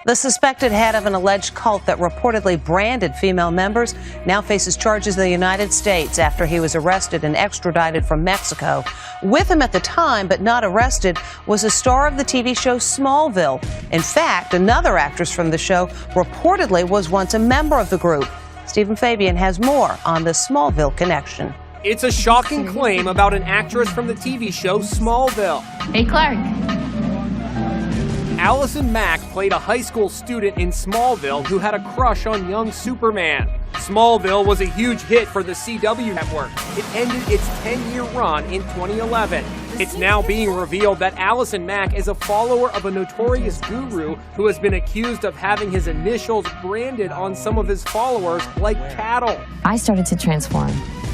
The suspected head of an alleged cult that reportedly branded female members now faces charges in the United States after he was arrested and extradited from Mexico. With him at the time, but not arrested, was a star of the TV show Smallville. In fact, another actress from the show reportedly was once a member of the group. Stephen Fabian has more on the Smallville connection. It's a shocking claim about an actress from the TV show Smallville. Hey, Clark. Allison Mack played a high school student in Smallville who had a crush on young Superman. Smallville was a huge hit for the CW network. It ended its 10-year run in 2011. It's now being revealed that Allison Mack is a follower of a notorious guru who has been accused of having his initials branded on some of his followers like cattle. I started to transform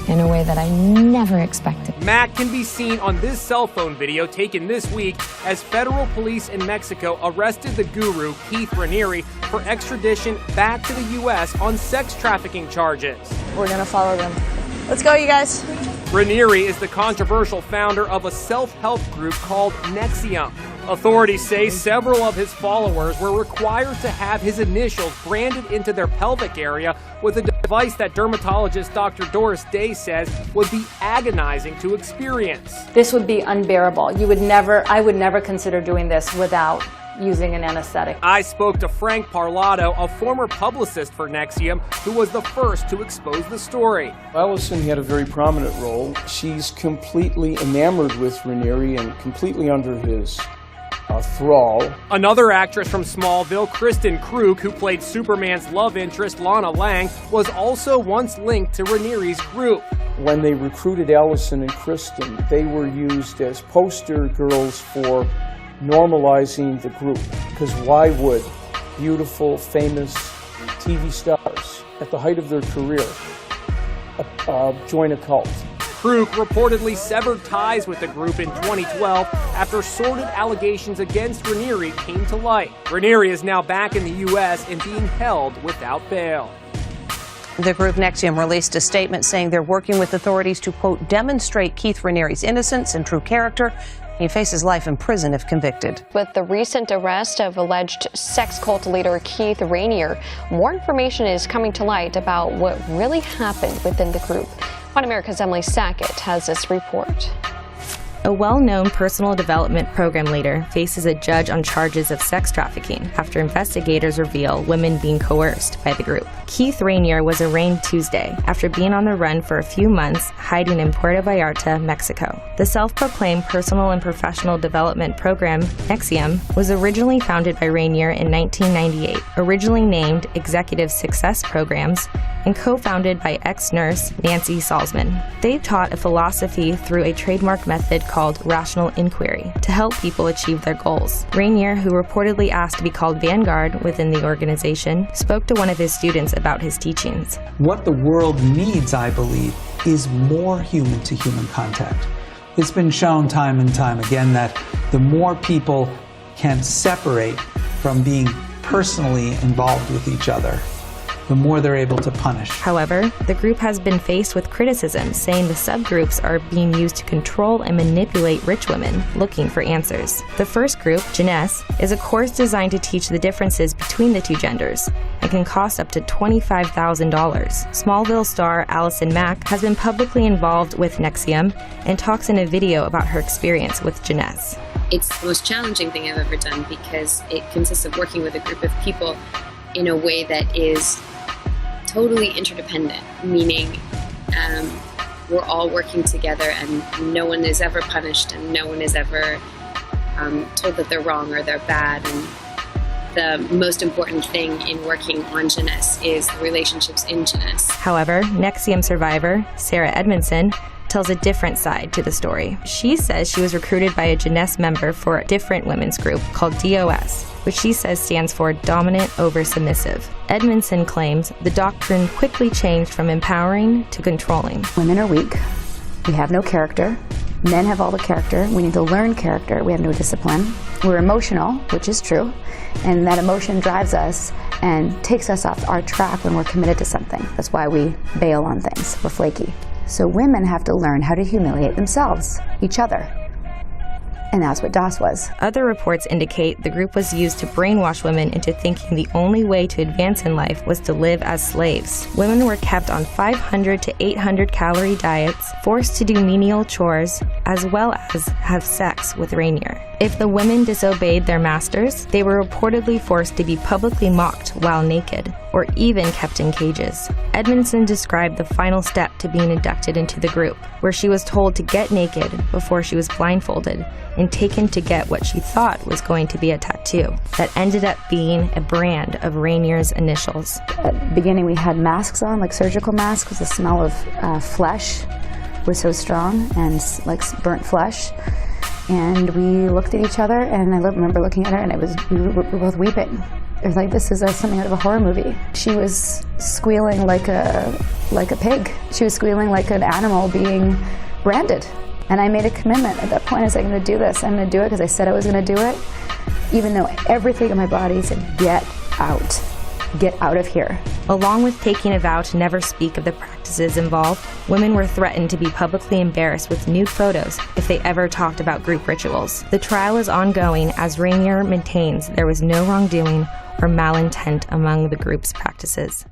in a way that I never expected. Mack can be seen on this cell phone video taken this week as federal police in Mexico arrested the guru, Keith Raniere, for extradition back to the U.S. on sex trafficking charges. We're gonna follow them. Let's go, you guys. Raniere is the controversial founder of a self-help group called Nexium. Authorities say several of his followers were required to have his initials branded into their pelvic area with a device that dermatologist Dr. Doris Day says would be agonizing to experience. This would be unbearable. I would never consider doing this without using an anesthetic. I spoke to Frank Parlato, a former publicist for Nexium, who was the first to expose the story. Allison had a very prominent role. She's completely enamored with Raniere and completely under his thrall. Another actress from Smallville, Kristen Krug, who played Superman's love interest, Lana Lang, was also once linked to Raniere's group. When they recruited Allison and Kristen, they were used as poster girls for normalizing the group. Because why would beautiful, famous TV stars at the height of their career join a cult? Krug reportedly severed ties with the group in 2012 after sordid allegations against Raniere came to light. Raniere is now back in the U.S. and being held without bail. The group Nexium released a statement saying they're working with authorities to, quote, demonstrate Keith Raniere's innocence and true character. He faces life in prison if convicted. With the recent arrest of alleged sex cult leader Keith Raniere, more information is coming to light about what really happened within the group. One America's Emily Sackett has this report. A well-known personal development program leader faces a judge on charges of sex trafficking after investigators reveal women being coerced by the group. Keith Raniere was arraigned Tuesday after being on the run for a few months, hiding in Puerto Vallarta, Mexico. The self-proclaimed personal and professional development program, Nexium, was originally founded by Raniere in 1998, originally named Executive Success Programs, and co-founded by ex-nurse Nancy Salzman. They taught a philosophy through a trademark method called rational inquiry to help people achieve their goals. Raniere, who reportedly asked to be called Vanguard within the organization, spoke to one of his students about his teachings. What the world needs, I believe, is more human-to-human contact. It's been shown time and time again that the more people can separate from being personally involved with each other, the more they're able to punish. However, the group has been faced with criticism, saying the subgroups are being used to control and manipulate rich women looking for answers. The first group, Jeunesse, is a course designed to teach the differences between the two genders and can cost up to $25,000. Smallville star Allison Mack has been publicly involved with Nexium and talks in a video about her experience with Jeunesse. It's the most challenging thing I've ever done because it consists of working with a group of people in a way that is totally interdependent, meaning we're all working together and no one is ever punished and no one is ever told that they're wrong or they're bad. And the most important thing in working on Jeunesse is the relationships in Jeunesse. However, Nexium survivor Sarah Edmondson tells a different side to the story. She says she was recruited by a Jeunesse member for a different women's group called DOS, which she says stands for Dominant Over Submissive. Edmondson claims the doctrine quickly changed from empowering to controlling. Women are weak. We have no character. Men have all the character. We need to learn character. We have no discipline. We're emotional, which is true, and that emotion drives us and takes us off our track when we're committed to something. That's why we bail on things. We're flaky. So women have to learn how to humiliate themselves, each other. And that's what DOS was. Other reports indicate the group was used to brainwash women into thinking the only way to advance in life was to live as slaves. Women were kept on 500 to 800 calorie diets, forced to do menial chores, as well as have sex with Rainier. If the women disobeyed their masters, they were reportedly forced to be publicly mocked while naked, or even kept in cages. Edmondson described the final step to being inducted into the group, where she was told to get naked before she was blindfolded and taken to get what she thought was going to be a tattoo that ended up being a brand of Rainier's initials. At the beginning we had masks on, like surgical masks, because the smell of flesh was so strong, and like burnt flesh. And we looked at each other, and I remember looking at her, and we were both weeping. It was like, this is something out of a horror movie. She was squealing like a pig. She was squealing like an animal being branded. And I made a commitment at that point. I was like, I'm going to do this. I'm going to do it because I said I was going to do it, even though everything in my body said, get out. Get out of here. Along with taking a vow to never speak of the practices involved, women were threatened to be publicly embarrassed with nude photos if they ever talked about group rituals. The trial is ongoing as Rainier maintains there was no wrongdoing or malintent among the group's practices.